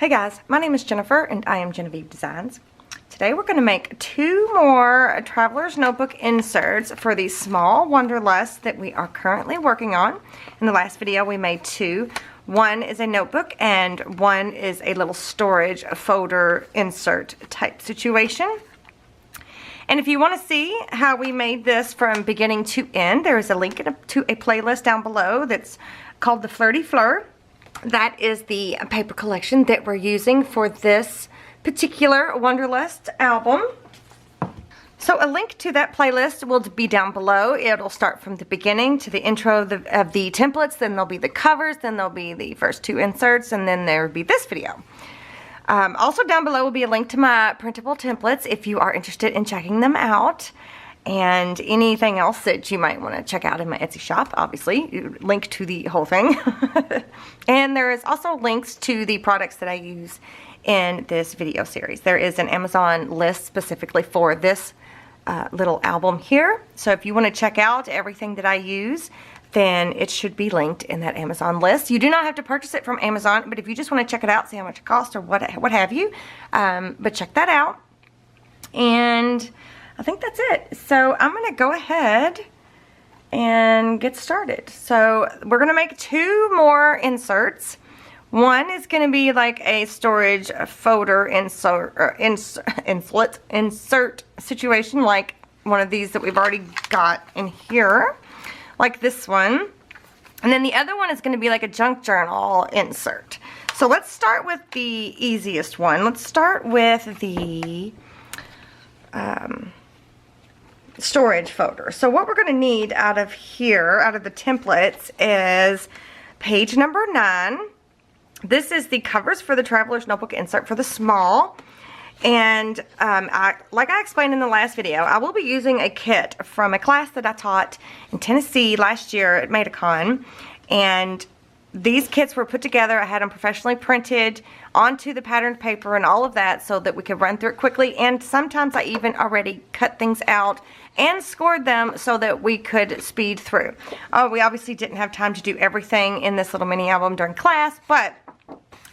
Hey guys, my name is Jennifer and I am Jenofeve Designs. Today we're going to make two more Traveler's Notebook inserts for these small Wanderlust that we are currently working on. In the last video we made two. One is a notebook and one is a little storage folder insert type situation. And if you want to see how we made this from beginning to end, there is a link to a playlist down below that's called the Flirty Fleur. That is the paper collection that we're using for this particular Wanderlust album. So a link to that playlist will be down below. It'll start from the beginning to the intro of the templates, then there'll be the covers, then there'll be the first two inserts, and then there'll be this video. Also down below will be a link to my printable templates if you are interested in checking them out. And anything else that you might want to check out in my Etsy shop, obviously, link to the whole thing. And there is also links to the products that I use in this video series. There is an Amazon list specifically for this little album here. So if you want to check out everything that I use, then it should be linked in that Amazon list. You do not have to purchase it from Amazon, but if you just want to check it out, see how much it costs or what have you, but check that out. And I think that's it. So I'm going to go ahead and get started. So we're going to make two more inserts. One is going to be like a storage folder insert situation, like one of these that we've already got in here, like this one. And then the other one is going to be like a junk journal insert. So let's start with the easiest one. Let's start with the storage folder. So what we're going to need out of here, out of the templates, is page number 9. This is the covers for the Traveler's Notebook insert for the small. And like I explained in the last video, I will be using a kit from a class that I taught in Tennessee last year at MetaCon. And these kits were put together. I had them professionally printed onto the patterned paper and all of that so that we could run through it quickly. And sometimes I even already cut things out and scored them so that we could speed through. We obviously didn't have time to do everything in this little mini album during class, but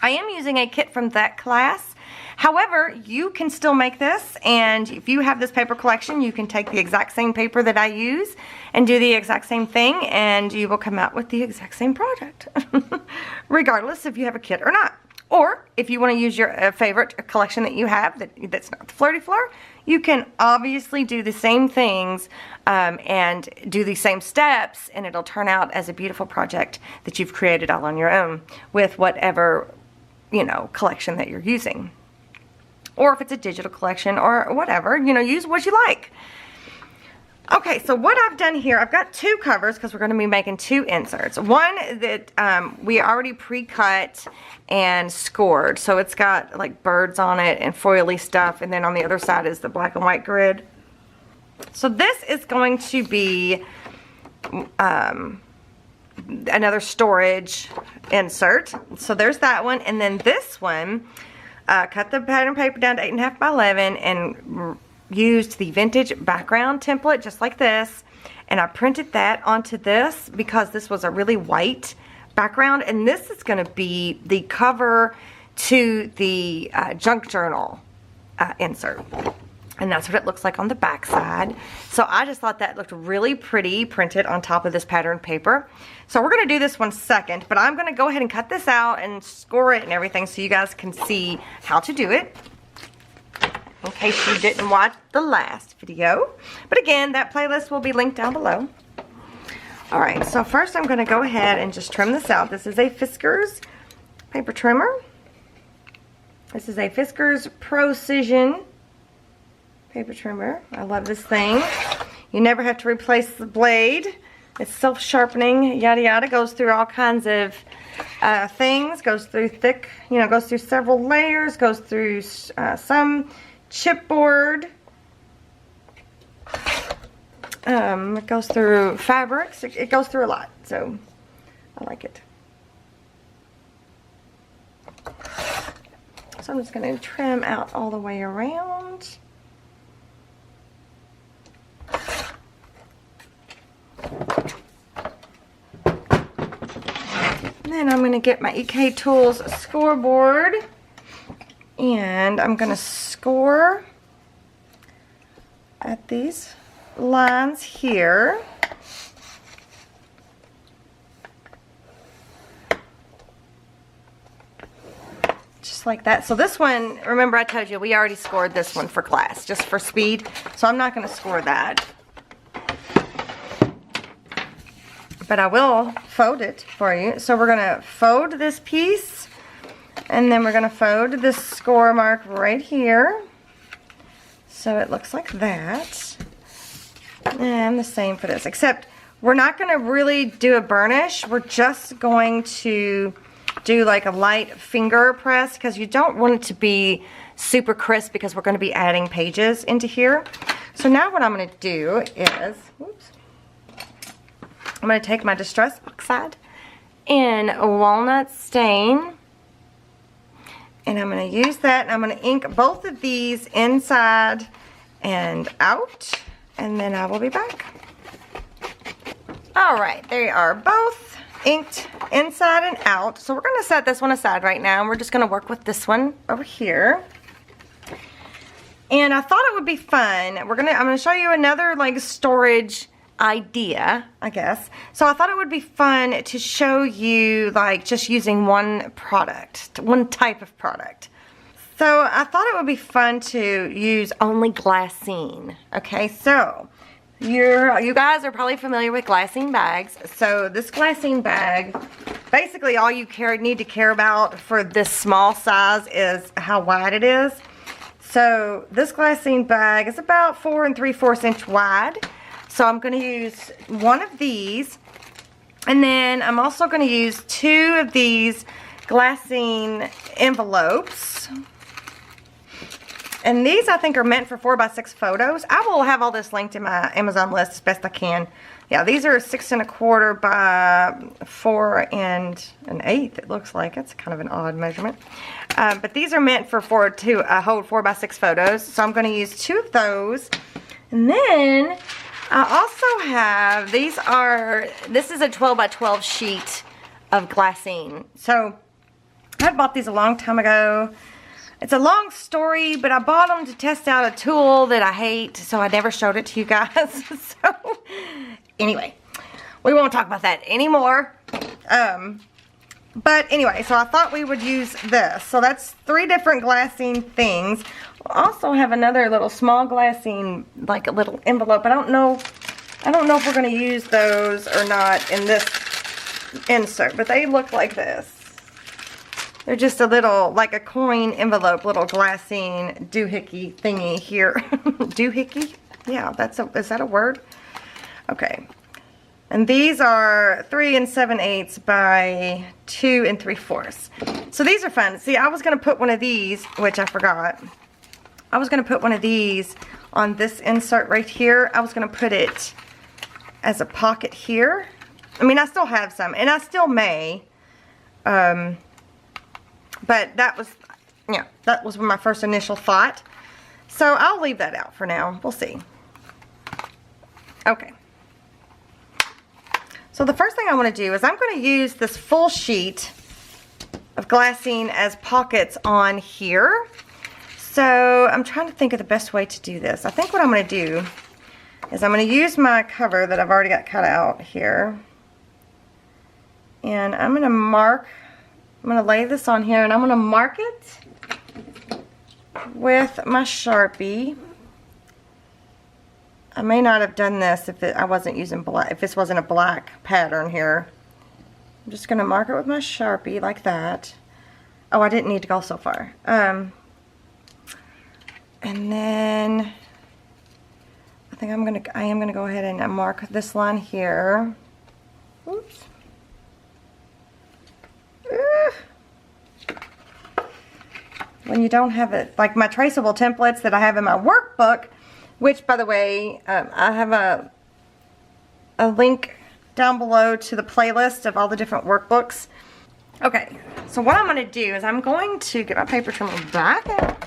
I am using a kit from that class. However, you can still make this, and if you have this paper collection, you can take the exact same paper that I use and do the exact same thing, and you will come out with the exact same project, regardless if you have a kit or not. Or if you want to use your favorite collection that you have that's not the Flirty Fleur, you can obviously do the same things and do the same steps, and it'll turn out as a beautiful project that you've created all on your own with whatever, you know, collection that you're using. Or if it's a digital collection or whatever, you know, use what you like. Okay, so what I've done here, I've got two covers because we're going to be making two inserts. One that we already pre-cut and scored. So it's got like birds on it and foily stuff. And then on the other side is the black and white grid. So this is going to be another storage insert. So there's that one. And then this one, cut the pattern paper down to 8.5 by 11 and used the vintage background template just like this, and I printed that onto this because this was a really white background, and this is going to be the cover to the junk journal insert, and that's what it looks like on the back side. So I just thought that looked really pretty printed on top of this patterned paper. So we're going to do this one second, but I'm going to go ahead and cut this out and score it and everything so you guys can see how to do it, in case you didn't watch the last video. But again, that playlist will be linked down below. Alright, so first I'm going to go ahead and just trim this out. This is a Fiskars paper trimmer. This is a Fiskars Precision paper trimmer. I love this thing. You never have to replace the blade. It's self-sharpening, yada yada. Goes through all kinds of things. Goes through thick, you know, goes through several layers. Goes through some chipboard. It goes through fabrics. It goes through a lot, so I like it. So I'm just going to trim out all the way around. And then I'm going to get my EK Tools scoreboard And I'm going to score at these lines here. Just like that. So this one, remember I told you we already scored this one for class, just for speed. So I'm not going to score that. But I will fold it for you. So we're going to fold this piece, and then we're going to fold this score mark right here. So it looks like that. And the same for this, except we're not going to really do a burnish. We're just going to do like a light finger press because you don't want it to be super crisp because we're going to be adding pages into here. So now what I'm going to do is, whoops, I'm going to take my Distress Oxide in Walnut Stain, and I'm going to use that, and I'm going to ink both of these inside and out, and then I will be back. Alright, they are both inked inside and out. So we're going to set this one aside right now, and we're just going to work with this one over here. And I thought it would be fun. I'm going to show you another like storage idea, I guess. So I thought it would be fun to show you like just using one product, one type of product. So I thought it would be fun to use only glassine. Okay, so you guys are probably familiar with glassine bags. So this glassine bag, basically all you need to care about for this small size is how wide it is. So this glassine bag is about 4 3/4 inch wide. So I'm going to use one of these, and then I'm also going to use 2 of these glassine envelopes. And these I think are meant for 4x6 photos. I will have all this linked in my Amazon list as best I can. Yeah, these are 6 1/4 by 4 1/8. It looks like it's kind of an odd measurement, but these are meant for to hold 4x6 photos. So I'm going to use 2 of those, and then I also have this is a 12x12 sheet of glassine. So I bought these a long time ago. It's a long story, but I bought them to test out a tool that I hate, so I never showed it to you guys. So anyway, we won't talk about that anymore. But anyway, so I thought we would use this. So that's 3 different glassine things. We'll also have another little small glassine, like a little envelope. I don't know if we're going to use those or not in this insert, but they look like this. They're just a little, like a coin envelope, little glassine doohickey thingy here. Doohickey? Yeah, is that a word? Okay. And these are 3 7/8 by 2 3/4. So these are fun. See, I was going to put one of these, which I forgot. I was going to put one of these on this insert right here. I was going to put it as a pocket here. I mean, I still have some, and I still may. But that was my first initial thought. So I'll leave that out for now. We'll see. Okay. So the first thing I want to do is I'm going to use this full sheet of glassine as pockets on here. So I'm trying to think of the best way to do this. I think what I'm going to do is I'm going to use my cover that I've already got cut out here. And I'm going to lay this on here, and I'm going to mark it with my Sharpie. I may not have done this if I wasn't using black, if this wasn't a black pattern here. I'm just going to mark it with my Sharpie like that. Oh, I didn't need to go so far. And then I am going to go ahead and mark this line here. Oops. When you don't have it, like my traceable templates that I have in my workbook, which by the way, I have a link down below to the playlist of all the different workbooks. Okay, so what I'm going to do is I'm going to get my paper trimmer back out.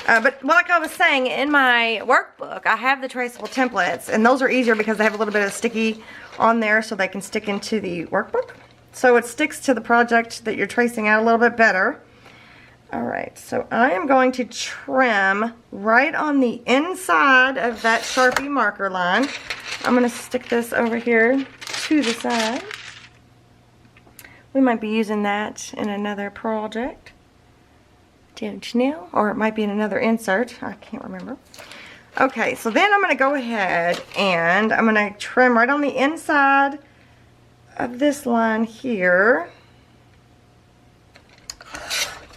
But like I was saying, in my workbook, I have the traceable templates, and those are easier because they have a little bit of sticky on there so they can stick into the workbook. So it sticks to the project that you're tracing out a little bit better. Alright, so I am going to trim right on the inside of that Sharpie marker line. I'm going to stick this over here to the side. We might be using that in another project. Don't you know? Or it might be in another insert. I can't remember. Okay, so then I'm going to go ahead and I'm going to trim right on the inside of this line here.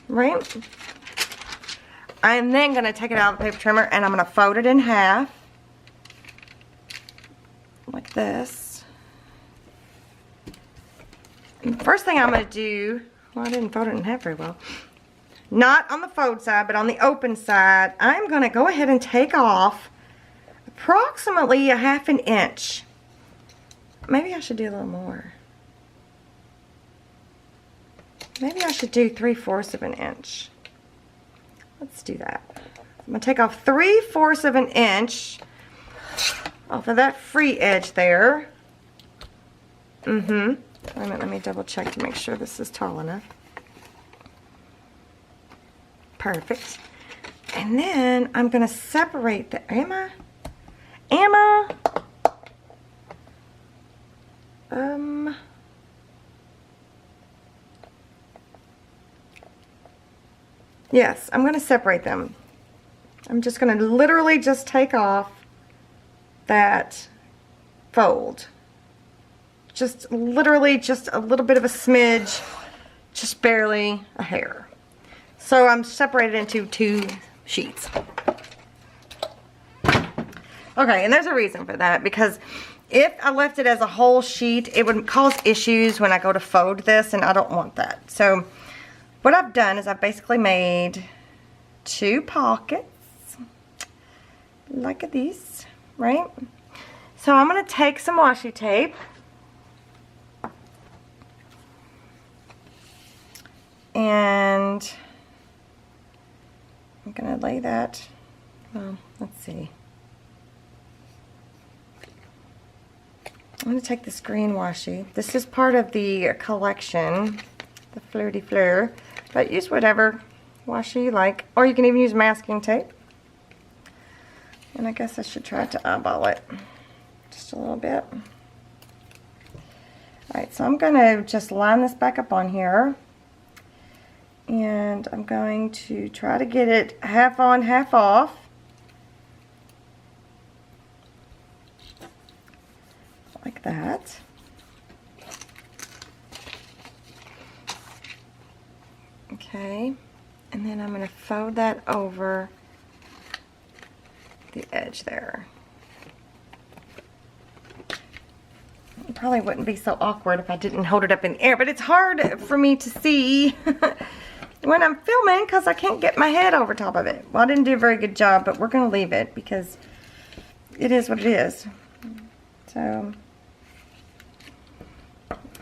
Right? I'm then going to take it out of the paper trimmer and I'm going to fold it in half. Like this. And the first thing I'm going to do, well, I didn't fold it in half very well. Not on the fold side, but on the open side, I'm going to go ahead and take off approximately 1/2 inch. Maybe I should do a little more. Maybe I should do 3/4 inch. Let's do that. I'm going to take off 3/4 inch off of that free edge there. Wait a minute, let me double check to make sure this is tall enough. Perfect. And then I'm going to separate the, yes, I'm going to separate them. I'm just going to literally just take off that fold. Just literally just a little bit of a smidge, just barely a hair. So I'm separated into 2 sheets. Okay, and there's a reason for that, because if I left it as a whole sheet, it would cause issues when I go to fold this, and I don't want that. So what I've done is I've basically made 2 pockets like this, right? So I'm going to take some washi tape and I'm going to lay that, well, let's see. I'm going to take this green washi. This is part of the collection, the Flirty Fleur, but use whatever washi you like, or you can even use masking tape. And I guess I should try to eyeball it just a little bit. Alright, so I'm going to just line this back up on here. And I'm going to try to get it half on, half off. Like that. Okay. And then I'm going to fold that over the edge there. It probably wouldn't be so awkward if I didn't hold it up in the air, but it's hard for me to see when I'm filming because I can't get my head over top of it. Well, I didn't do a very good job, but we're going to leave it because it is what it is. So,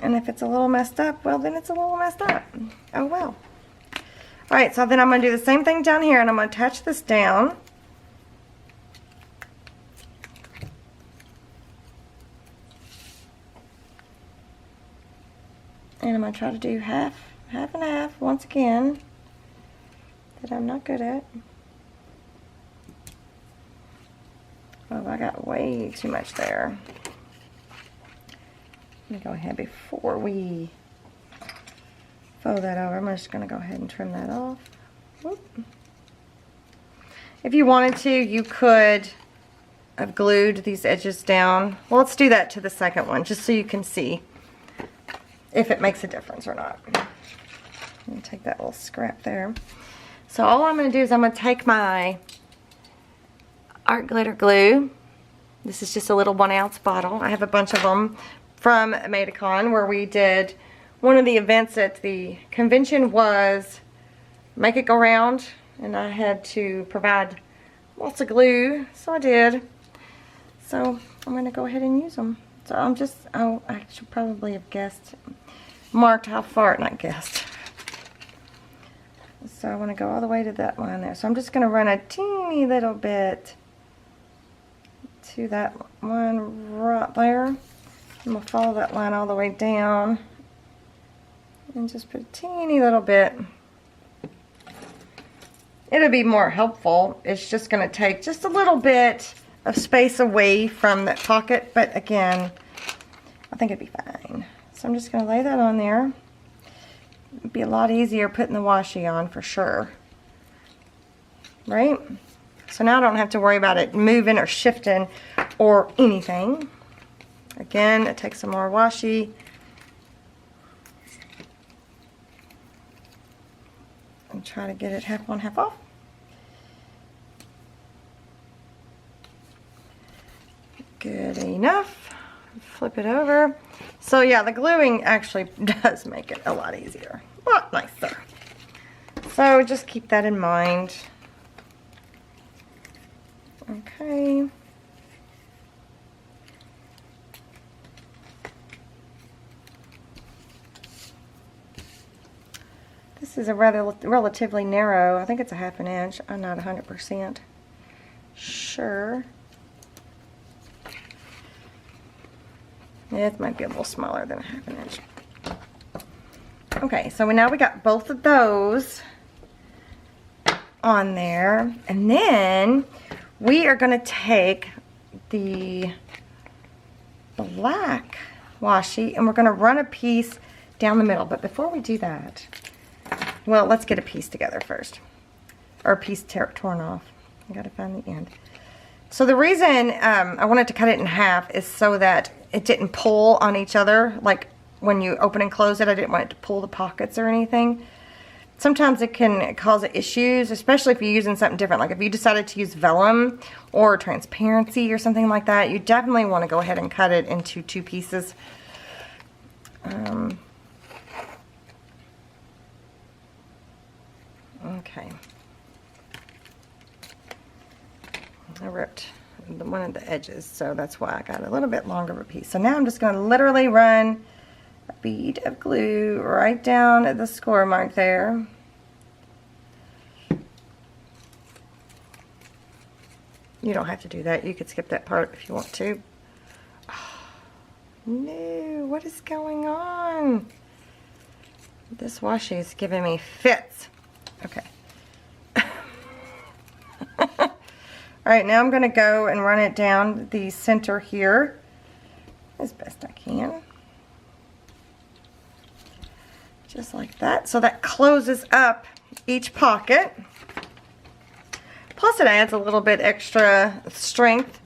and if it's a little messed up, well, then it's a little messed up. Oh, well. Alright, so then I'm going to do the same thing down here, and I'm going to attach this down. And I'm going to try to do half and half once again, that I'm not good at. Oh, I got way too much there. Let me go ahead before we fold that over. I'm just going to go ahead and trim that off. Whoop. If you wanted to, you could have glued these edges down. Well, let's do that to the second one, just so you can see if it makes a difference or not. I'm going to take that little scrap there. So all I'm going to do is I'm going to take my art glitter glue. This is just a little 1-ounce bottle. I have a bunch of them from Madecon, where we did one of the events at the convention was make it go round, and I had to provide lots of glue, so I did. So I'm going to go ahead and use them. So I'm just, oh, I should probably have marked how far, not guessed. So I want to go all the way to that line there. So I'm just going to run a teeny little bit to that one right there. I'm going to follow that line all the way down and just put a teeny little bit it'll be more helpful. It's just going to take just a little bit of space away from that pocket, but again, I think it'd be fine. So I'm just going to lay that on there. It'd be a lot easier putting the washi on for sure. Right? So now I don't have to worry about it moving or shifting or anything. Again, it takes some more washi. And try to get it half on, half off. Good enough. Flip it over. So yeah, the gluing actually does make it a lot easier. A lot nicer. So just keep that in mind. Okay. This is a relatively narrow, I think it's a 1/2 inch. I'm not 100% sure. It might be a little smaller than a 1/2 inch. Okay, so now we got both of those on there. And then we are going to take the black washi and we're going to run a piece down the middle. But before we do that, well, let's get a piece together first. Or a piece torn off. I got to find the end. So the reason I wanted to cut it in half is so that it didn't pull on each other. Like when you open and close it, I didn't want it to pull the pockets or anything. Sometimes it can cause issues, especially if you're using something different. Like if you decided to use vellum or transparency or something like that, you definitely want to go ahead and cut it into 2 pieces. Okay. I ripped one of the edges, so that's why I got a little bit longer of a piece. So now I'm just going to literally run a bead of glue right down at the score mark there. You don't have to do that. You could skip that part if you want to. Oh, no, what is going on? This washi is giving me fits. Okay. Alright, now I'm going to go and run it down the center here as best I can. Just like that. So that closes up each pocket. Plus it adds a little bit extra strength.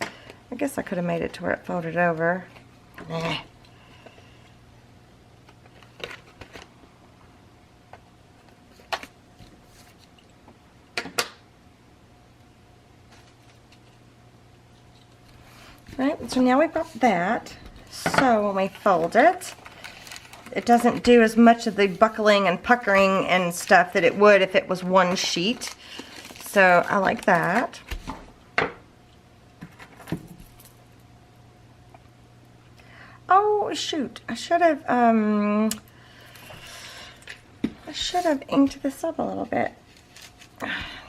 I guess I could have made it to where it folded over. Nah. Right, so now we've got that. So when we fold it, it doesn't do as much of the buckling and puckering and stuff that it would if it was one sheet. So I like that. Oh shoot, I should have inked this up a little bit.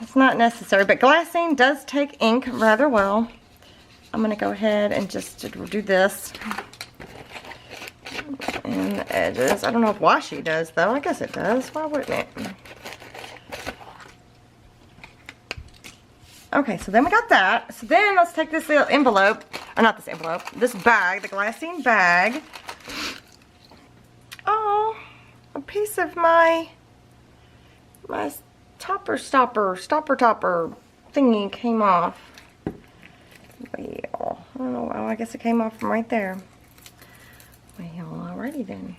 It's not necessary, but glassine does take ink rather well. I'm going to go ahead and just do this. And the edges. I don't know if washi does though. I guess it does. Why wouldn't it? Okay, so then we got that. So then let's take this little envelope. Or not this envelope. This bag. The glassine bag. Oh. A piece of my stopper thingy came off. Well, I don't know. Well, I guess it came off from right there. Well, alrighty then.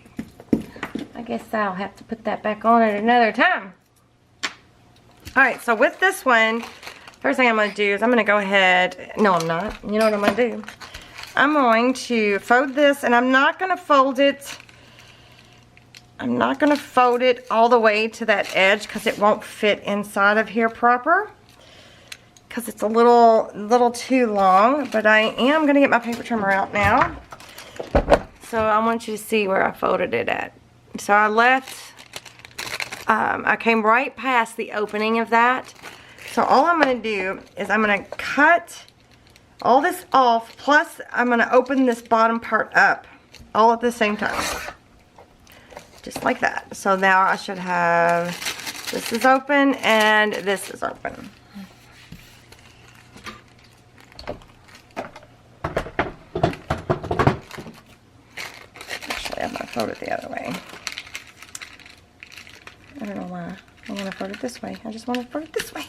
I guess I'll have to put that back on at another time. Alright, so with this one, first thing I'm going to do is I'm going to go ahead. No, I'm not. You know what I'm going to do? I'm going to fold this, and I'm not going to fold it. I'm not going to fold it all the way to that edge because it won't fit inside of here proper. Because it's a little too long, but I am going to get my paper trimmer out now. So I want you to see where I folded it at. So I left, I came right past the opening of that. So all I'm going to do is I'm going to cut all this off, plus I'm going to open this bottom part up all at the same time. Just like that. So now I should have This is open and this is open. Actually, I'm going to fold it the other way. I don't know why. I want to fold it this way. I just want to fold it this way.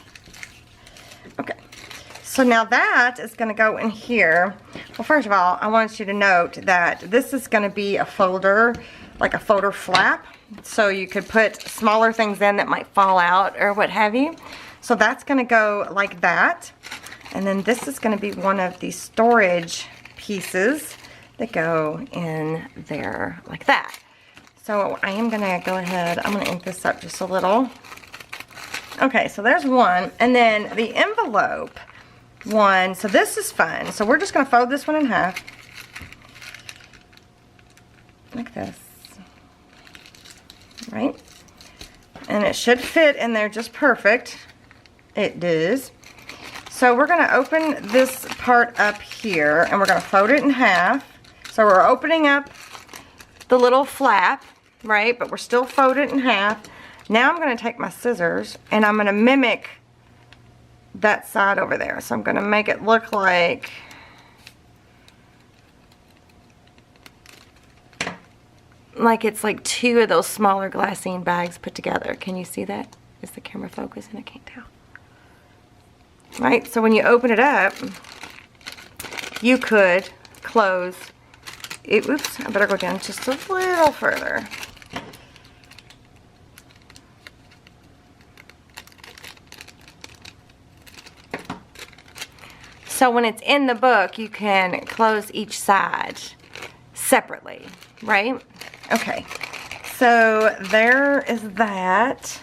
Okay. So now that is going to go in here. Well, first of all, I want you to note that this is going to be a folder, like a folder flap. So you could put smaller things in that might fall out or what have you. So that's going to go like that. And then this is going to be one of the storage pieces that go in there like that. So I am going to go ahead, I'm going to ink this up just a little. Okay, so there's one. And then the envelope one, so this is fun. So we're just going to fold this one in half. Like this. Right? And it should fit in there just perfect. It does. So we're going to open this part up here and we're going to fold it in half. So we're opening up the little flap, right? But we're still folded in half. Now I'm going to take my scissors and I'm going to mimic that side over there. So I'm going to make it look like it's like two of those smaller glassine bags put together. Can you see that? Is the camera focusing? I can't tell. Right? So when you open it up, you could close it. Oops, I better go down just a little further. So when it's in the book, you can close each side separately, right? Okay, so there is that.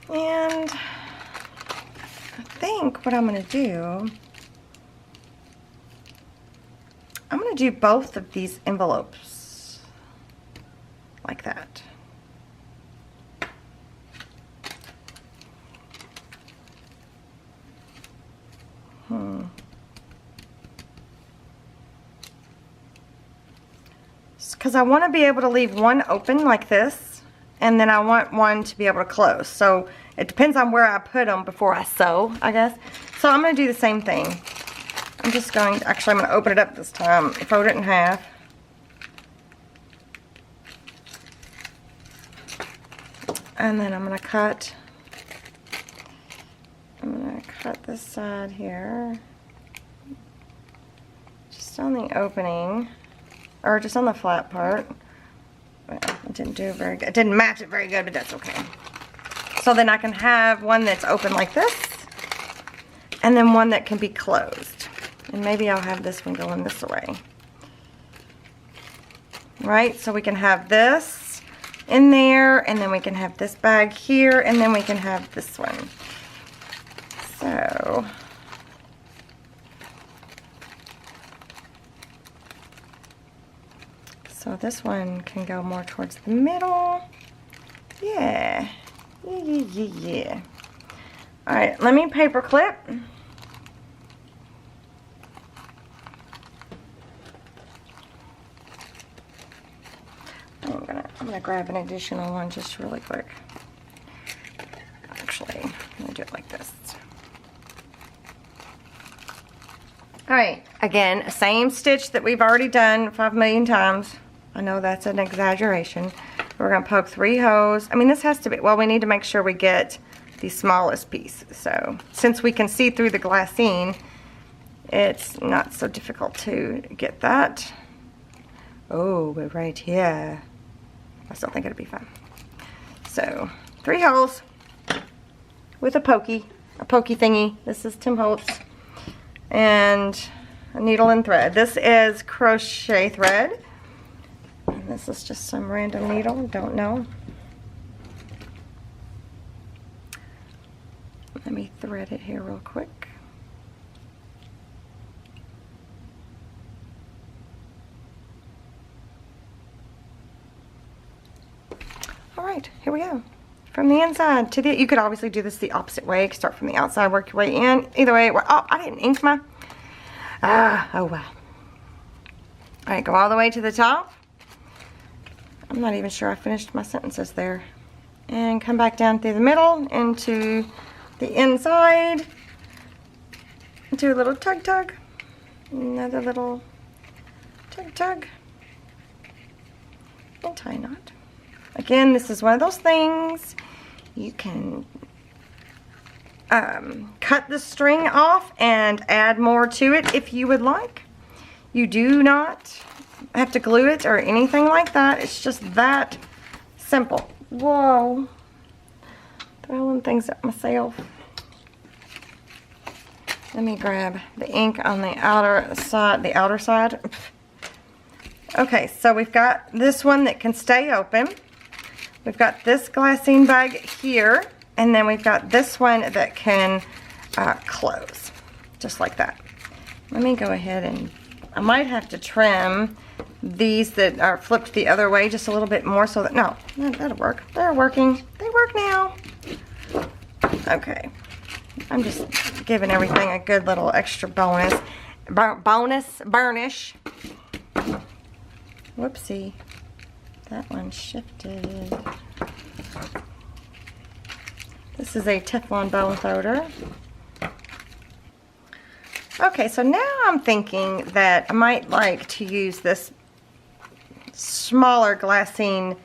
And I think what I'm going to do, I'm going to do both of these envelopes like that. Because I want to be able to leave one open like this, and then I want one to be able to close. So it depends on where I put them before I sew, I guess. So I'm going to do the same thing. I'm just going to, actually I'm going to open it up this time, fold it in half. And then I'm going to cut this side here, just on the opening, or just on the flat part. Well, it didn't do it very good. It didn't match it very good, but that's okay. So then I can have one that's open like this, and then one that can be closed. And maybe I'll have this one going this way. Right, so we can have this in there, and then we can have this bag here, and then we can have this one. So this one can go more towards the middle. Yeah. Yeah. Alright, let me paper clip. I'm gonna grab an additional one just really quick. Actually, I'm gonna do it like this. Alright, again, same stitch that we've already done 5 million times. I know that's an exaggeration. We're going to poke 3 holes. I mean, this has to be, well, we need to make sure we get the smallest piece. So, since we can see through the glassine, it's not so difficult to get that. Oh, but right here, I still think it'll be fun. So, 3 holes with a pokey thingy. This is Tim Holtz. And a needle and thread. This is crochet thread. And this is just some random needle, don't know. Let me thread it here real quick. Alright, here we go. From the inside to the, you could obviously do this the opposite way. Start from the outside, work your way in. Either way, oh, I didn't ink my, oh wow. Alright, go all the way to the top. I'm I'm not even sure I finished my sentences there. And come back down through the middle into the inside. Do a little tug tug. Another little tug tug. And tie knot. Again, this is one of those things you can cut the string off and add more to it if you would like. You do not have to glue it or anything like that. It's just that simple. Whoa. Throwing things at myself. Let me grab the ink on the outer side. Okay, so we've got this one that can stay open. We've got this glassine bag here, and then we've got this one that can close, just like that. Let me go ahead and, I might have to trim these that are flipped the other way just a little bit more so that, no, that'll work. They're working. They work now. Okay. I'm just giving everything a good little extra bonus burnish. Whoopsie. That one shifted. This is a Teflon bone folder. Okay, so now I'm thinking that I might like to use this smaller glassine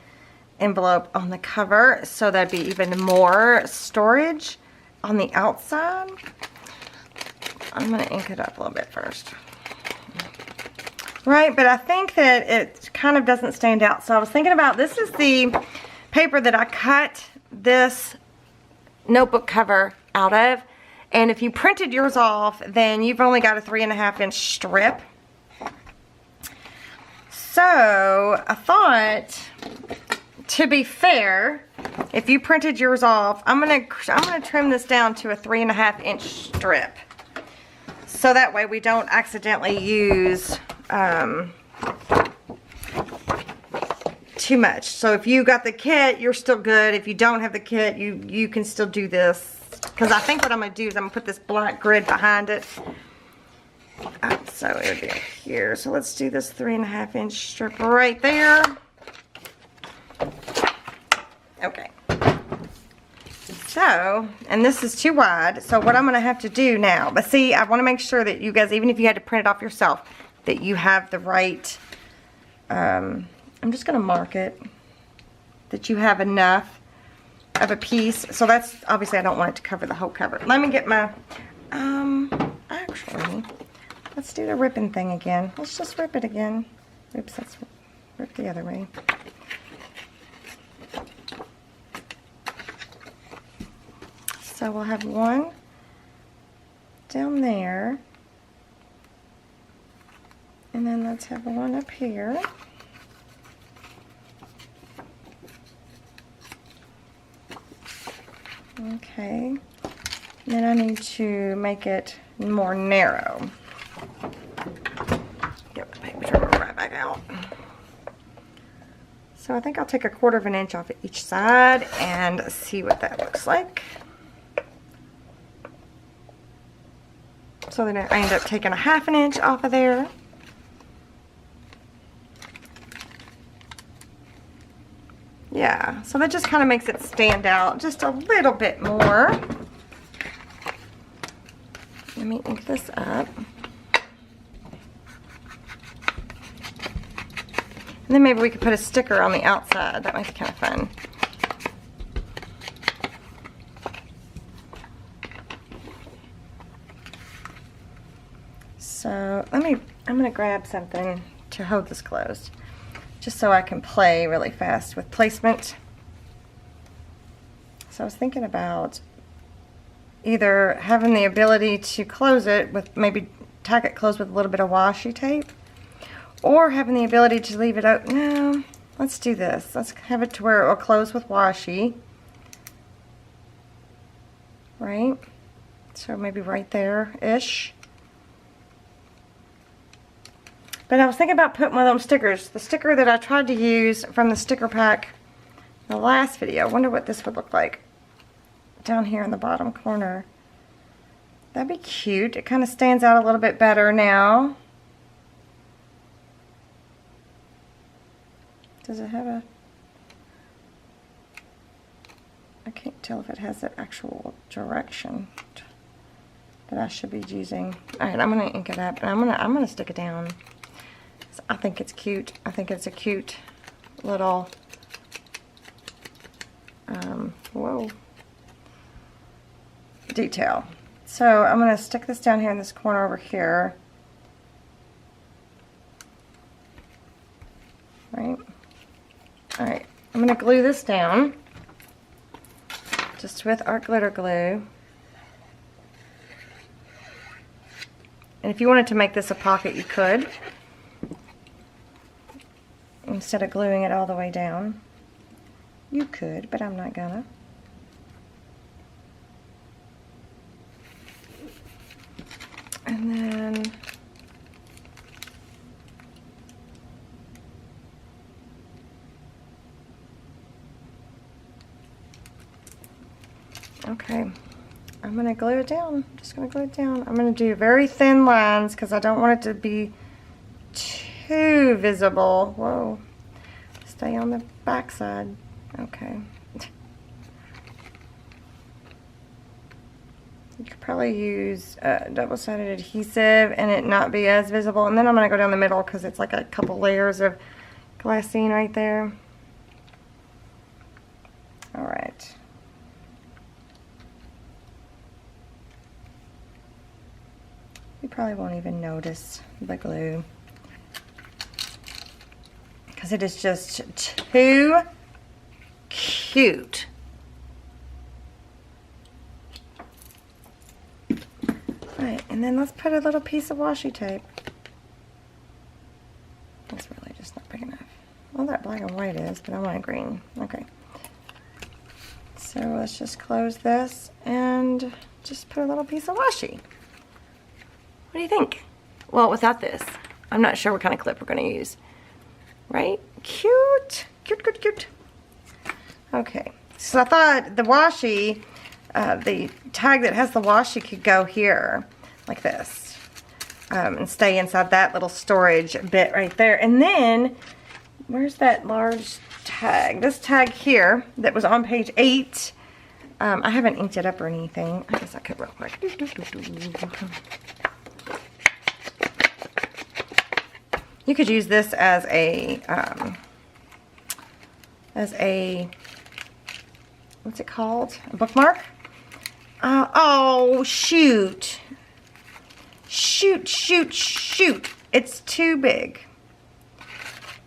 envelope on the cover, so that'd be even more storage on the outside. I'm going to ink it up a little bit first. Right, but I think that it kind of doesn't stand out. So I was thinking about, this is the paper that I cut this notebook cover out of. And if you printed yours off, then you've only got a 3.5-inch strip. So I thought, to be fair, if you printed yours off, I'm gonna trim this down to a 3.5-inch strip. So that way we don't accidentally use too much. So if you got the kit, you're still good. If you don't have the kit, you can still do this. Because I think what I'm going to do is I'm going to put this black grid behind it. So it would be up here. So let's do this 3.5-inch strip right there. Okay. So, and this is too wide. So what I'm going to have to do now, but see, I want to make sure that you guys, even if you had to print it off yourself, that you have the right, I'm just going to mark it, that you have enough of a piece. So that's, obviously I don't want it to cover the whole cover. Let me get my, actually, let's do the ripping thing again. Let's just rip it again. Oops, that's ripped the other way. So we'll have one down there, and then let's have one up here. Okay, then I need to make it more narrow. Get the paper trimmer right back out. So I think I'll take a 1/4 of an inch off of each side and see what that looks like. So then I end up taking a 1/2 inch off of there. Yeah, so that just kind of makes it stand out just a little bit more. Let me ink this up. And then maybe we could put a sticker on the outside. That might be kind of fun. So I'm going to grab something to hold this closed, just so I can play really fast with placement. So I was thinking about either having the ability to close it with, maybe tack it closed with a little bit of washi tape, or having the ability to leave it open. No, let's do this. Let's have it to where it will close with washi. Right? So maybe right there-ish. But I was thinking about putting one of those stickers. The sticker that I tried to use from the sticker pack in the last video. I wonder what this would look like down here in the bottom corner. That'd be cute. It kind of stands out a little bit better now. Does it have a... can't tell if it has that actual direction that I should be using. All right, I'm gonna ink it up, and I'm gonna stick it down. I think it's cute. I think it's a cute little, whoa, detail. So I'm gonna stick this down here in this corner over here. Right. All right, I'm gonna glue this down just with our glitter glue. And if you wanted to make this a pocket, you could, instead of gluing it all the way down. You could, but I'm not gonna. And then okay, I'm gonna glue it down. I'm just gonna glue it down. I'm gonna do very thin lines because I don't want it to be too visible. Whoa, stay on the back side. Okay. You could probably use double-sided adhesive and it not be as visible. And then I'm gonna go down the middle because it's like a couple layers of glassine right there. All right. You probably won't even notice the glue because it is just too cute. Right, and then let's put a little piece of washi tape. That's really just not big enough. Well, that black and white is, but I want it green. Okay. So let's just close this and just put a little piece of washi. What do you think? Well, without this, I'm not sure what kind of clip we're going to use. Right? Cute. Cute, cute, cute. Okay. So I thought the washi, the tag that has the washi could go here, like this. And stay inside that little storage bit right there. And then, where's that large tag? This tag here that was on page 8. I haven't inked it up or anything. I guess I could real quick. You could use this as a what's it called? A bookmark? Oh, shoot. Shoot, shoot, shoot. It's too big.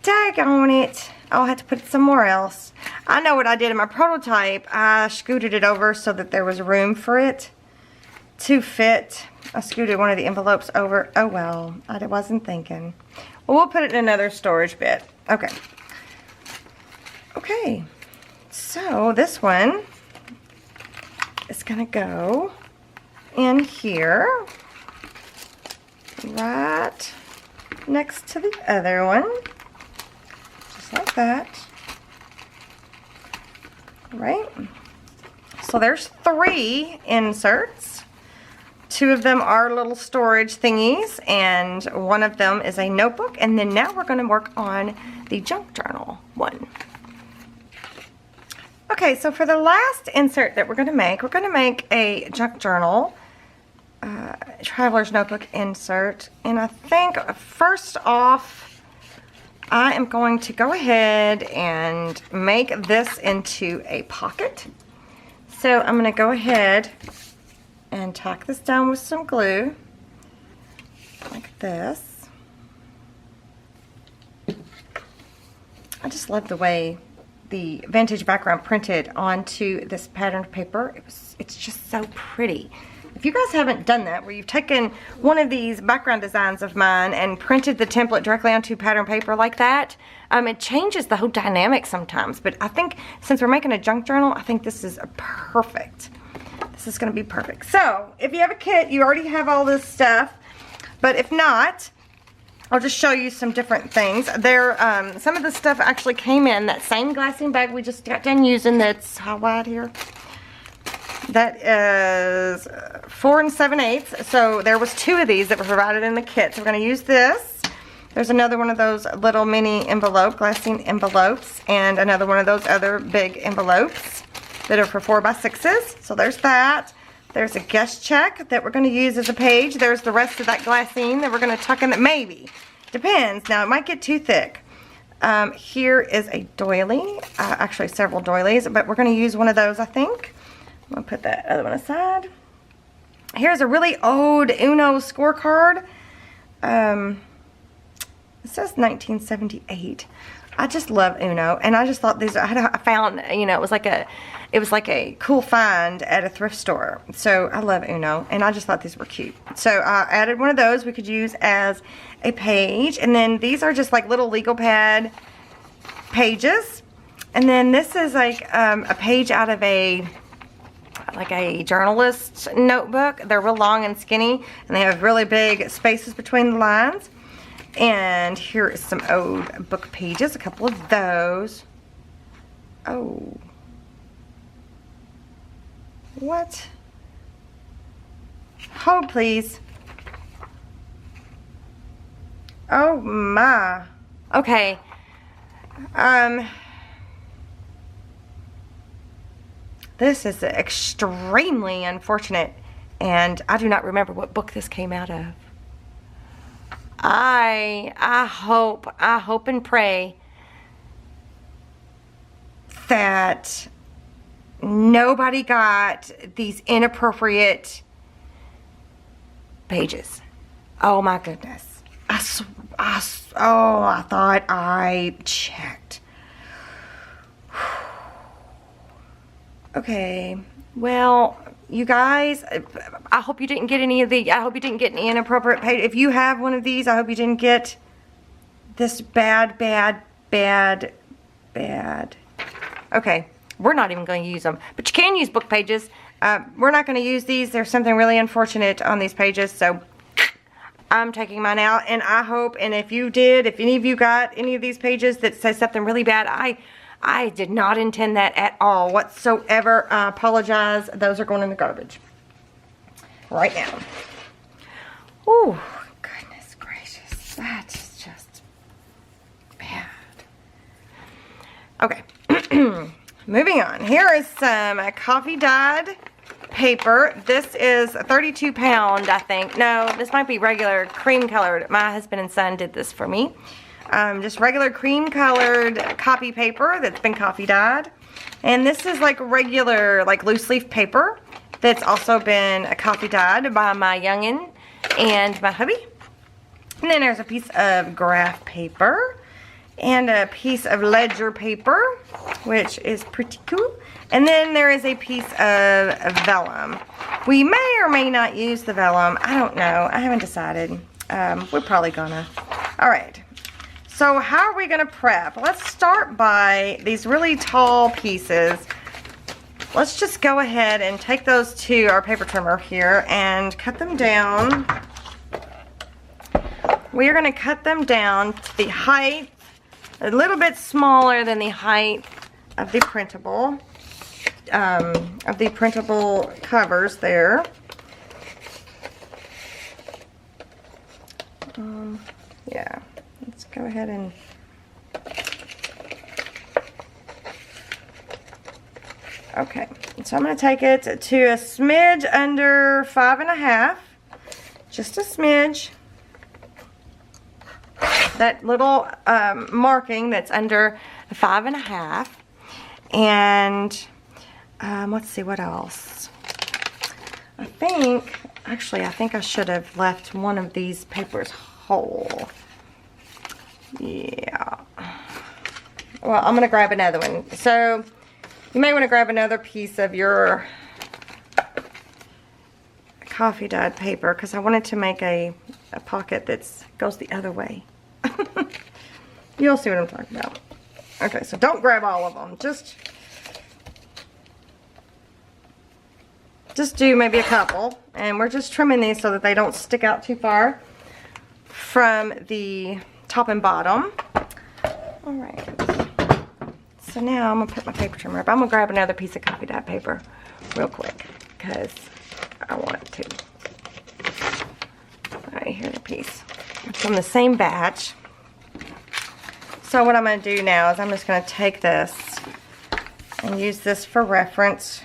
Daggone it. I'll have to put it somewhere else. I know what I did in my prototype. I scooted it over so that there was room for it to fit. I scooted one of the envelopes over. Oh well, I wasn't thinking. Well, we'll put it in another storage bit. Okay. Okay. So this one is going to go in here, right next to the other one, just like that. Right? So there's 3 inserts. 2 of them are little storage thingies, and one of them is a notebook. And then now we're going to work on the junk journal one. Okay, so for the last insert that we're going to make a junk journal traveler's notebook insert. And I think first off, I am going to go ahead and make this into a pocket. So I'm going to go ahead and tack this down with some glue like this. I just love the way the vintage background printed onto this patterned paper. It's just so pretty. If you guys haven't done that, where you've taken one of these background designs of mine and printed the template directly onto pattern paper like that, it changes the whole dynamic sometimes. But I think since we're making a junk journal, I think this is perfect. This is going to be perfect. So if you have a kit, you already have all this stuff. But if not, I'll just show you some different things. There, some of the stuff actually came in that same glassine bag we just got done using. That's how wide here? That is 4 7/8. So there was 2 of these that were provided in the kit. So we're going to use this. There's another one of those little mini envelope, glassine envelopes, and another one of those other big envelopes. that are for 4x6s. So there's that. There's a guest check that we're going to use as a page. There's the rest of that glassine that we're going to tuck in. That maybe. Depends. Now, it might get too thick. Here is a doily. Actually, several doilies, but we're going to use one of those, I think. I'm going to put that other one aside. Here's a really old Uno scorecard. It says 1978. I just love Uno, and I just thought these. I found, you know, it was like a cool find at a thrift store. So I love Uno, and I just thought these were cute. So I added one of those we could use as a page, and then these are just like little legal pad pages, and then this is like a page out of a journalist notebook. They're real long and skinny, and they have really big spaces between the lines. And here is some old book pages, a couple of those. Oh. What? Hold, please. Oh my. Okay. This is extremely unfortunate, and I do not remember what book this came out of. I hope and pray that nobody got these inappropriate pages. Oh my goodness. I thought I checked. Okay, well, you guys, I hope you didn't get any of the, I hope you didn't get any inappropriate page. If you have one of these, I hope you didn't get this bad. Okay, we're not even going to use them, but you can use book pages. We're not going to use these. There's something really unfortunate on these pages, so I'm taking mine out, and I hope, and if you did, if any of you got any of these pages that says something really bad, I did not intend that at all whatsoever. I apologize. Those are going in the garbage right now. Oh, goodness gracious. That is just bad. Okay. Moving on. Here is some coffee dyed paper. This is 32 pound, I think. No, this might be regular cream colored. My husband and son did this for me. Just regular cream colored copy paper that's been coffee dyed. And this is like regular, like loose leaf paper that's also been coffee dyed by my youngin' and my hubby. And then there's a piece of graph paper and a piece of ledger paper, which is pretty cool. And then there is a piece of vellum. We may or may not use the vellum. I don't know. I haven't decided. We're probably gonna. All right. So how are we going to prep? Let's start by these really tall pieces. Let's just go ahead and take those to our paper trimmer here and cut them down. We are going to cut them down to the height, a little bit smaller than the height of the printable covers there. Yeah. Let's go ahead and okay, so I'm going to take it to a smidge under 5.5, just a smidge. That little marking that's under 5.5, and let's see what else. I think I should have left one of these papers whole. Yeah. Well, I'm going to grab another one. So, you may want to grab another piece of your coffee dyed paper, because I wanted to make a pocket that goes the other way. You'll see what I'm talking about. Okay, so don't grab all of them. Just do maybe a couple. And we're just trimming these so that they don't stick out too far from the top and bottom. Alright. So now I'm going to put my paper trimmer up. I'm going to grab another piece of coffee dyed paper real quick because I want to. Alright, here's a piece from the same batch. So what I'm going to do now is I'm just going to take this and use this for reference,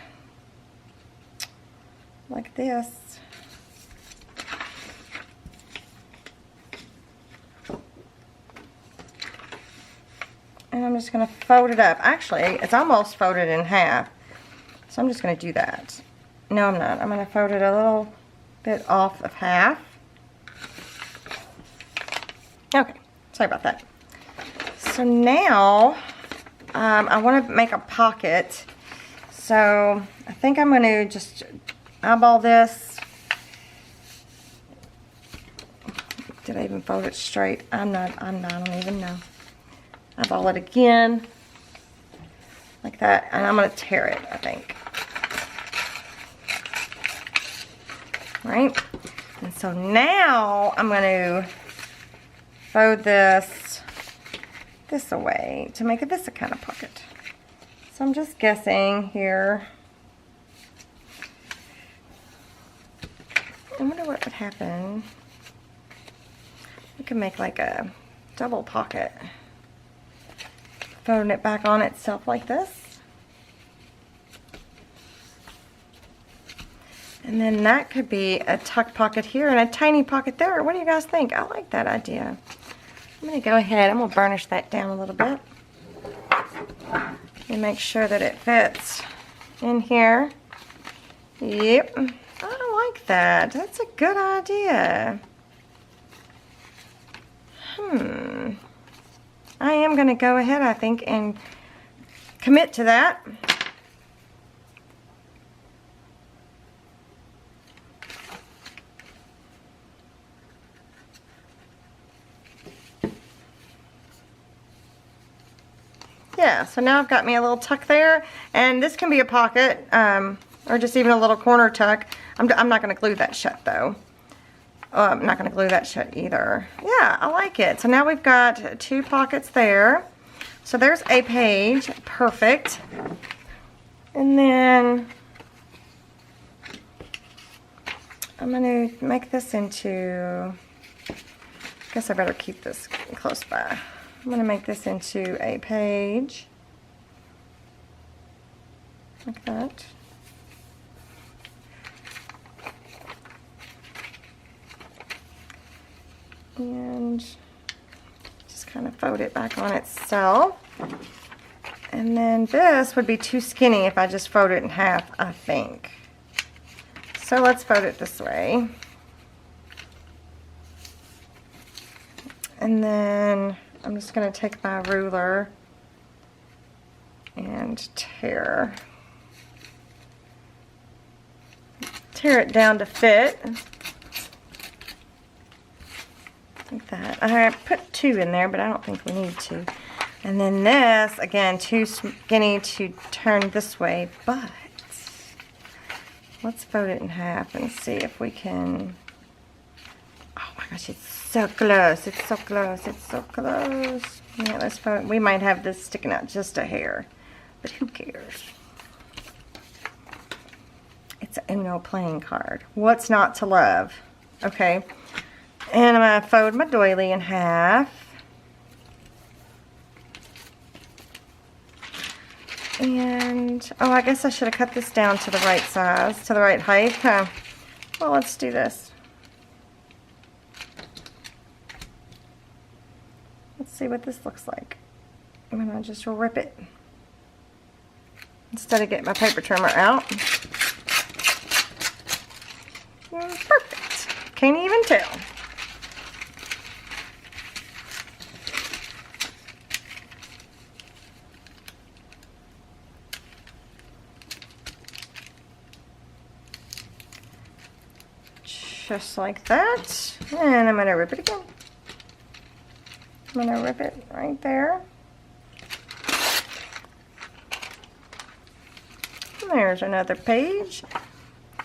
like this. And I'm just going to fold it up. Actually, it's almost folded in half. So I'm just going to do that. No, I'm not. I'm going to fold it a little bit off of half. Okay, sorry about that. So now, I want to make a pocket. So I think I'm going to just eyeball this. Did I even fold it straight? I don't even know. Eyeball it again, like that, and I'm going to tear it, I think. Right? And so now I'm going to fold this away to make it this kind of pocket. So I'm just guessing here. I wonder what would happen. We could make like a double pocket. Folding it back on itself like this. And then that could be a tuck pocket here and a tiny pocket there. What do you guys think? I like that idea. I'm going to go ahead, I'm going to burnish that down a little bit. And make sure that it fits in here. Yep. I like that. That's a good idea. I am going to go ahead, I think, and commit to that. Yeah, so now I've got me a little tuck there, and this can be a pocket, or just even a little corner tuck. I'm not going to glue that shut, though. I'm not going to glue that shut either. Yeah, I like it. So now we've got 2 pockets there. So there's a page. Perfect. And then I'm going to make this into, I guess I better keep this close by. I'm going to make this into a page. Like that. And just kind of fold it back on itself. And then this would be too skinny if I just fold it in half, I think. So let's fold it this way. And then I'm just going to take my ruler and tear it down to fit. Like that. I put 2 in there, but I don't think we need to. And then this, again, too skinny to turn this way, but let's fold it in half and see if we can. Oh my gosh, it's so close. It's so close. It's so close. Yeah, let's fold it. We might have this sticking out just a hair, but who cares? It's a Uno playing card. What's not to love? Okay. And I'm going to fold my doily in half. And, oh, I guess I should have cut this down to the right size, to the right height, huh? Well, let's do this. Let's see what this looks like. I'm going to just rip it instead of getting my paper trimmer out. Perfect. Can't even tell. Just like that. And I'm going to rip it again. I'm going to rip it right there. And there's another page.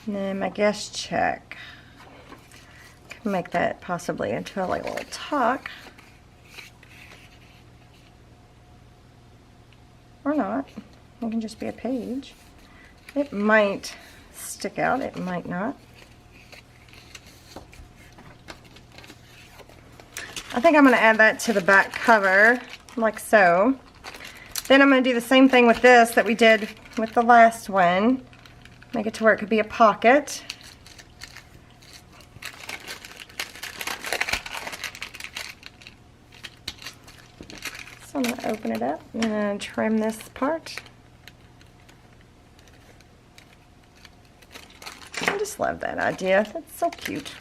And then my guest check. Can make that possibly into a little tuck. Or not. It can just be a page. It might stick out. It might not. I think I'm going to add that to the back cover, like so. Then I'm going to do the same thing with this that we did with the last one. Make it to where it could be a pocket. So I'm going to open it up and trim this part. I just love that idea. That's so cute.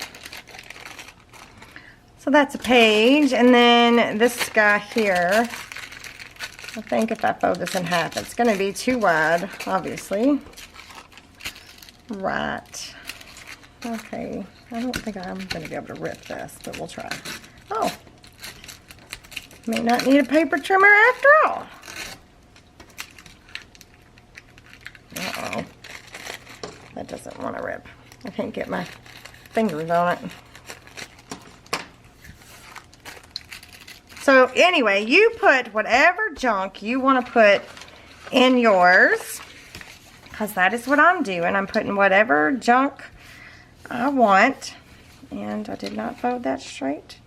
So that's a page, and then this guy here, I think if I fold this in half, it's going to be too wide, obviously. Right. Okay, I don't think I'm going to be able to rip this, but we'll try. Oh, may not need a paper trimmer after all. Uh-oh. That doesn't want to rip. I can't get my fingers on it. So anyway, you put whatever junk you want to put in yours, because that is what I'm doing. I'm putting whatever junk I want. And I did not fold that straight.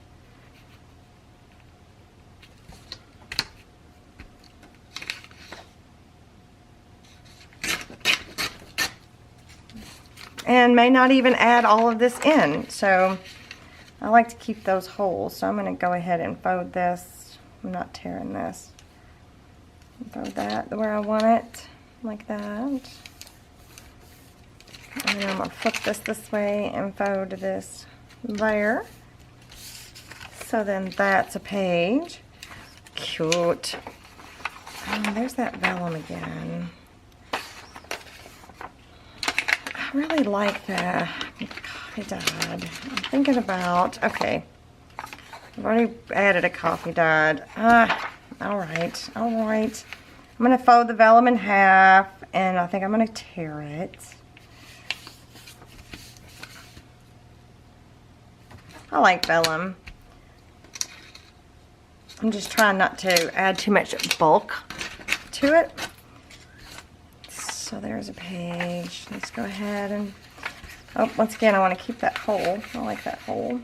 And may not even add all of this in. So I like to keep those holes, so I'm going to go ahead and fold this. I'm not tearing this. Fold that where I want it, like that. And then I'm going to flip this way and fold this there. So then that's a page. Cute. Oh, there's that vellum again. I really like the coffee dyed. I'm thinking about, okay, I've already added a coffee dyed. Alright. I'm going to fold the vellum in half, and I think I'm going to tear it. I like vellum. I'm just trying not to add too much bulk to it. So there's a page. Let's go ahead and, oh, once again, I want to keep that hole. I like that hole.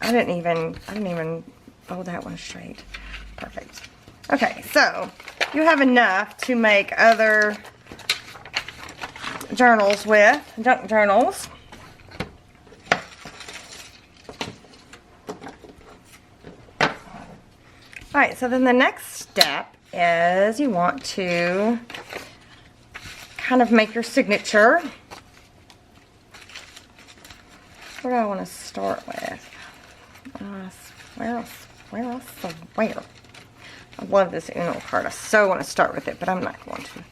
I didn't even fold that one straight. Perfect. Okay, so you have enough to make other journals with, junk journals. Alright, so then the next step is you want to kind of make your signature. What do I want to start with? I swear. I love this Uno card. I so want to start with it, but I'm not going to.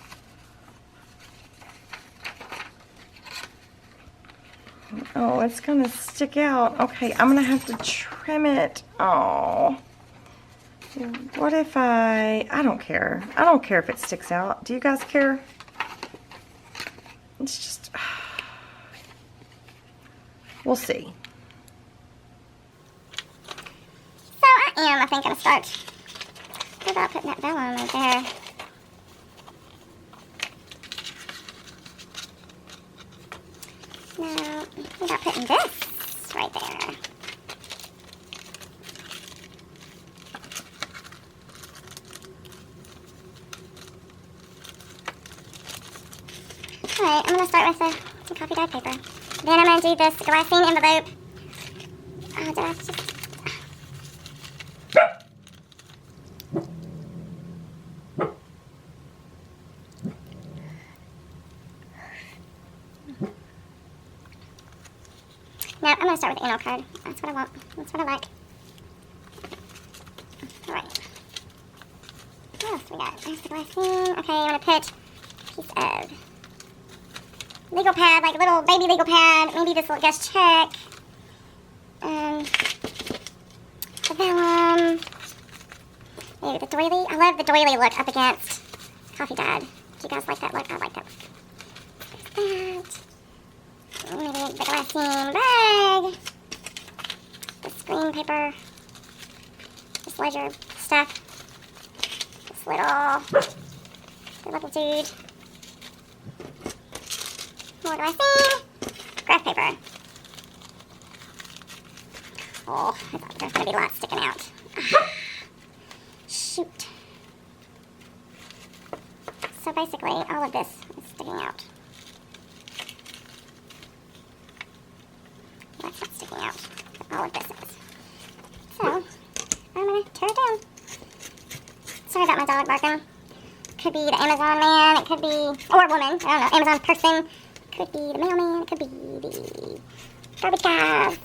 Oh, it's going to stick out. Okay, I'm going to have to trim it. Oh. What if I don't care. I don't care if it sticks out. Do you guys care? It's just, we'll see. So I think going to start without putting that vellum right there. No, without putting this right there. Alright, I'm going to start with the coffee dyed paper. Then I'm going to do this glassine envelope. Oh, did I just... No, I'm going to start with the Uno card. That's what I want. That's what I like. Alright. What else we got? There's the glassine. Okay, I'm going to put a piece of legal pad, like a little baby legal pad. Maybe this little guest check. The vellum. Maybe the doily. I love the doily look up against coffee dyed. Do you guys like that look? I like that look. That. Maybe the glassine bag. The screen paper. This ledger stuff. This little dude. What do I see? Graph paper. Oh, I thought there was going to be lots sticking out. Shoot. So basically, all of this is sticking out. That's not sticking out, but all of this is. So, I'm going to tear it down. Sorry about my dog barking. Could be the Amazon man, it could be, or woman, I don't know, Amazon person. Could be the mailman, it could be the garbage guys.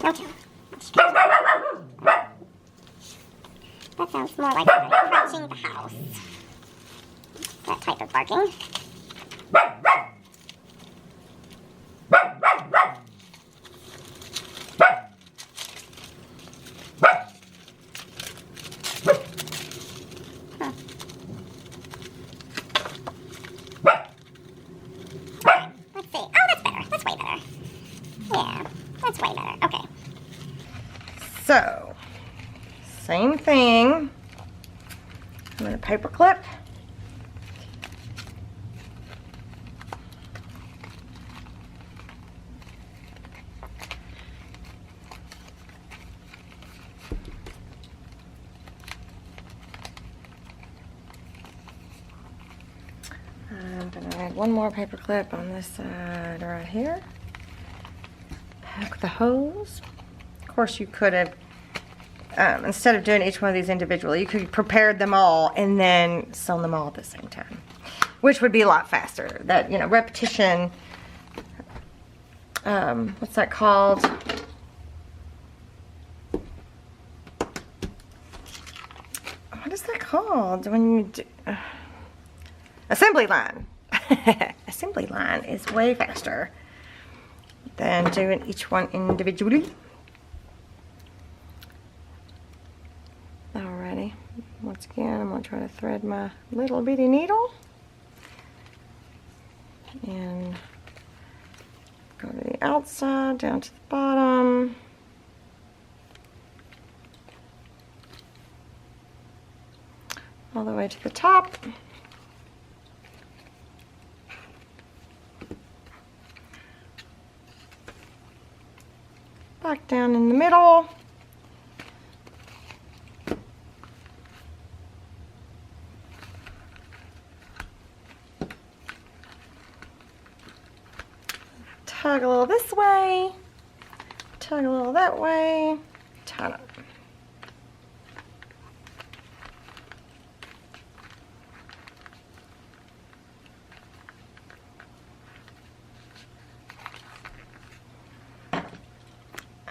No telling. That sounds more like somebody crunching the house. That type of barking. Let's see. Oh, that's better. That's way better. Yeah, that's way better. Okay. So, same thing. I'm going to paper clip. I'm going to add one more paper clip on this side right here. Poke the holes. Of course, you could have, instead of doing each one of these individually, you could have prepared them all and then sewn them all at the same time, which would be a lot faster. That, you know, repetition, what's that called? What is that called when you do, assembly line. Assembly line is way faster than doing each one individually. Alrighty, once again, I'm going to try to thread my little bitty needle and go to the outside, down to the bottom. All the way to the top. Back down in the middle. Tug a little this way, tug a little that way, tie it up.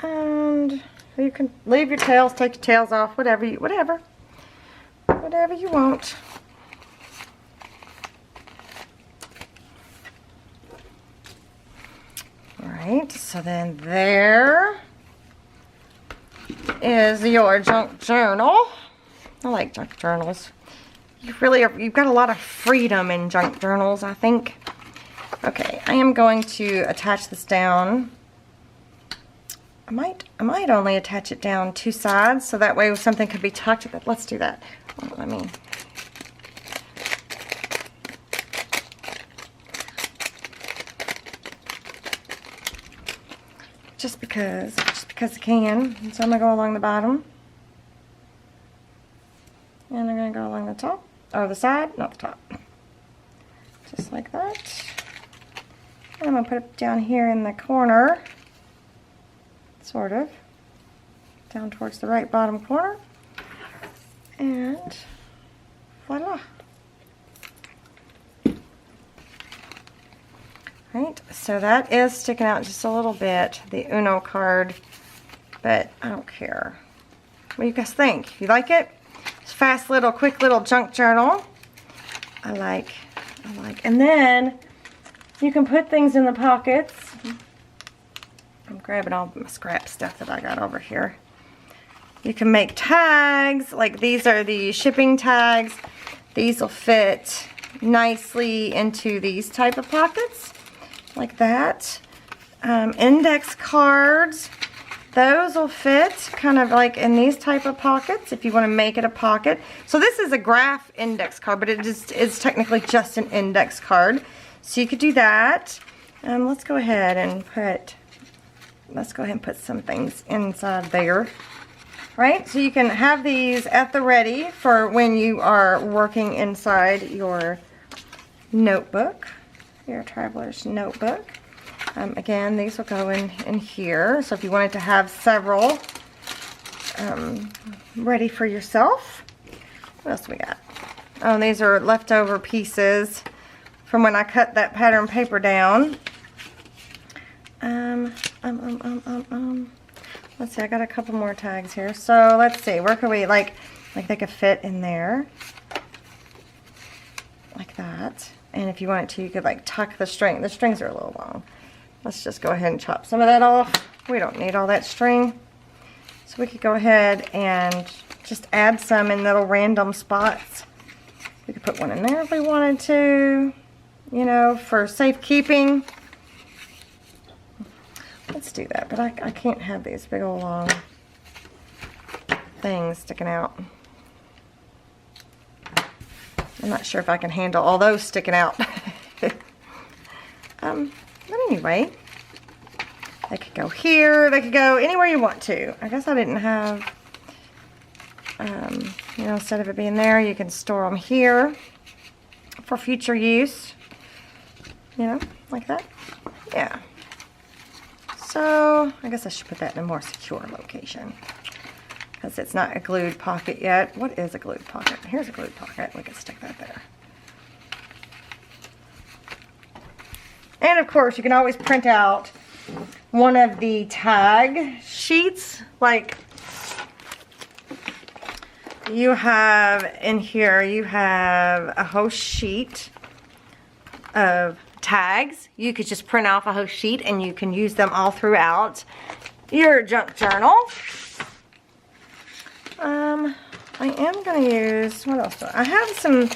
And you can leave your tails, take your tails off, whatever you want. Alright, so then there is your junk journal. I like junk journals. You've got a lot of freedom in junk journals, I think. Okay, I am going to attach this down. I might only attach it down two sides, so that way something could be tucked. Let's do that. Let me. Just because I can. So I'm gonna go along the bottom, and I'm gonna go along the top, or the side, not the top. Just like that. And I'm gonna put it down here in the corner. Sort of down towards the right bottom corner, and voila. Right, so that is sticking out just a little bit, the Uno card, but I don't care. What do you guys think? You like it? It's a fast little, quick little junk journal. I like, and then you can put things in the pockets. I'm grabbing all my scrap stuff that I got over here. You can make tags, like these are the shipping tags. These will fit nicely into these type of pockets, like that. Index cards, those will fit kind of like in these type of pockets if you want to make it a pocket. So this is a graph index card, but it is technically just an index card. So you could do that. Let's go ahead and put some things inside there. Right? So you can have these at the ready for when you are working inside your notebook, your traveler's notebook. Again, these will go in here. So if you wanted to have several ready for yourself. What else we got? Oh, these are leftover pieces from when I cut that pattern paper down. Let's see, I got a couple more tags here. So let's see, where could we, like they could fit in there. Like that. And if you wanted to, you could like tuck the string. The strings are a little long. Let's just go ahead and chop some of that off. We don't need all that string. So we could go ahead and just add some in little random spots. We could put one in there if we wanted to, you know, for safekeeping. Let's do that, but I can't have these big old long things sticking out. I'm not sure if I can handle all those sticking out. But anyway, they could go here, they could go anywhere you want to. I guess I didn't have, you know, instead of it being there, you can store them here for future use. You know, like that. Yeah. So, I guess I should put that in a more secure location. Because it's not a glued pocket yet. What is a glued pocket? Here's a glued pocket. We can stick that there. And of course, you can always print out one of the tag sheets. Like, you have in here, you have a whole sheet of tags. You could just print off a whole sheet and you can use them all throughout your junk journal. I am going to use, what else do I have? Some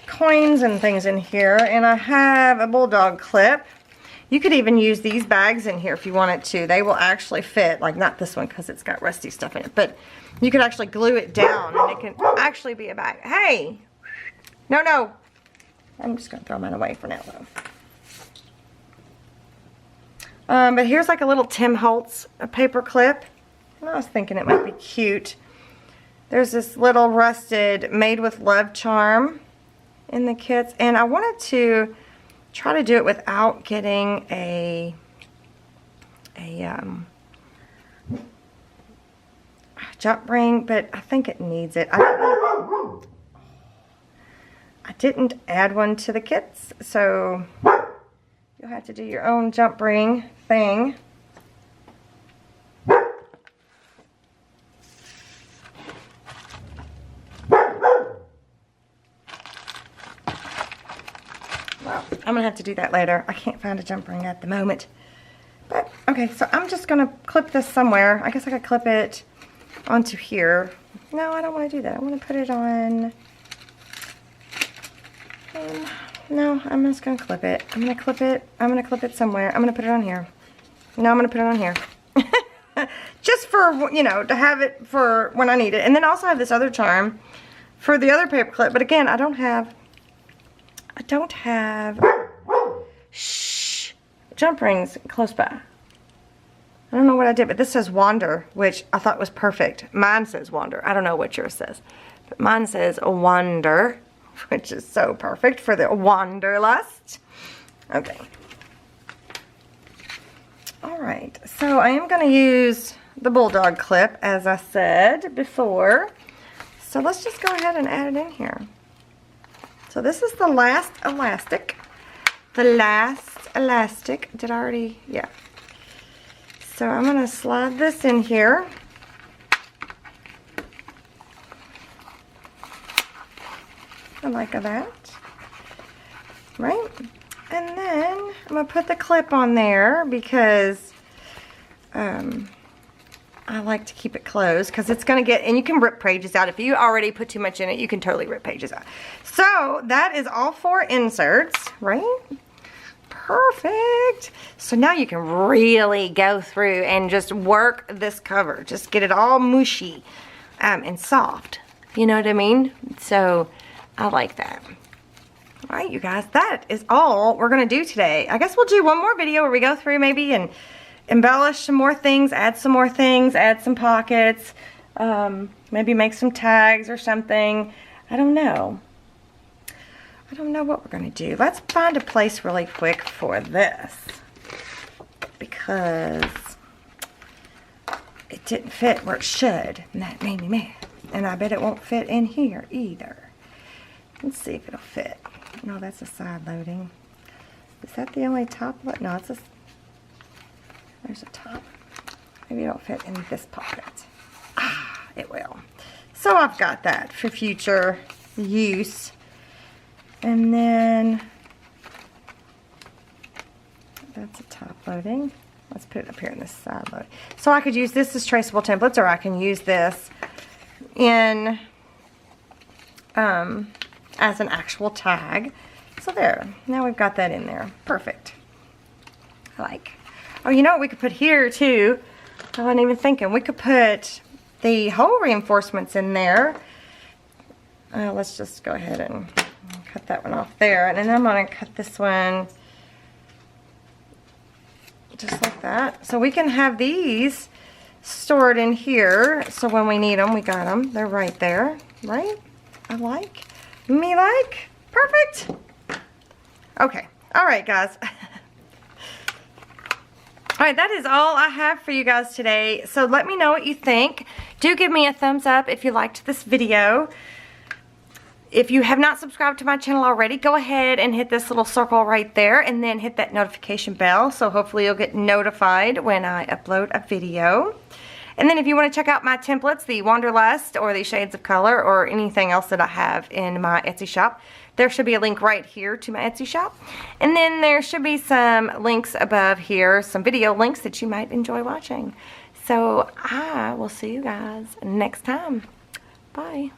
coins and things in here, and I have a bulldog clip. You could even use these bags in here if you wanted to. They will actually fit, like not this one because it's got rusty stuff in it, but you could actually glue it down and it can actually be a bag. Hey! No. I'm just going to throw mine away for now, though. But here's like a little Tim Holtz paper clip. And I was thinking it might be cute. There's this little rusted Made with Love charm in the kits. And I wanted to try to do it without getting a jump ring, but I think it needs it. I didn't add one to the kits, so you'll have to do your own jump ring thing. Well, I'm gonna have to do that later. I can't find a jump ring at the moment. But, okay, so I'm just gonna clip this somewhere. I guess I could clip it onto here. No, I don't want to do that. I want to put it on... no, I'm just going to clip it. I'm going to clip it. I'm going to clip it somewhere. I'm going to put it on here. No, I'm going to put it on here. Just for, you know, to have it for when I need it. And then I also have this other charm for the other paper clip. But again, I don't have jump rings close by. I don't know what I did, but this says Wander, which I thought was perfect. Mine says Wander. I don't know what yours says. But mine says Wander, which is so perfect for the Wanderlust. Okay. Alright, so I am going to use the bulldog clip, as I said before. So let's just go ahead and add it in here. So this is the last elastic. The last elastic. Did I already? Yeah. So I'm going to slide this in here. Like that. Right? And then I'm going to put the clip on there because I like to keep it closed because it's going to get, and you can rip pages out. If you already put too much in it, you can totally rip pages out. So that is all 4 inserts, right? Perfect. So now you can really go through and just work this cover. Just get it all mushy and soft. You know what I mean? So I like that. All right, you guys, that is all we're going to do today. I guess we'll do one more video where we go through maybe and embellish some more things, add some more things, add some pockets, maybe make some tags or something. I don't know. I don't know what we're going to do. Let's find a place really quick for this, because it didn't fit where it should, and that made me mad. And I bet it won't fit in here either. Let's see if it'll fit. No, that's a side loading. Is that the only top? No, it's a... There's a top. Maybe it'll fit in this pocket. Ah, it will. So I've got that for future use. And then that's a top loading. Let's put it up here in this side load. So I could use this as traceable templates, or I can use this in as an actual tag. So there, now we've got that in there. Perfect. I like. Oh, you know what we could put here too? I wasn't even thinking. We could put the hole reinforcements in there. Let's just go ahead and cut that one off there. And then I'm going to cut this one just like that. So we can have these stored in here. So when we need them, we got them. They're right there. Right? I like. Me like. Perfect. Okay. All right, guys. All right, that is all I have for you guys today. So let me know what you think. Do give me a thumbs up if you liked this video. If you have not subscribed to my channel already, go ahead and hit this little circle right there, and then hit that notification bell, so hopefully you'll get notified when I upload a video. And then if you want to check out my templates, the Wanderlust or the shades of color or anything else that I have in my Etsy shop, there should be a link right here to my Etsy shop. And then there should be some links above here, some video links that you might enjoy watching. So I will see you guys next time. Bye.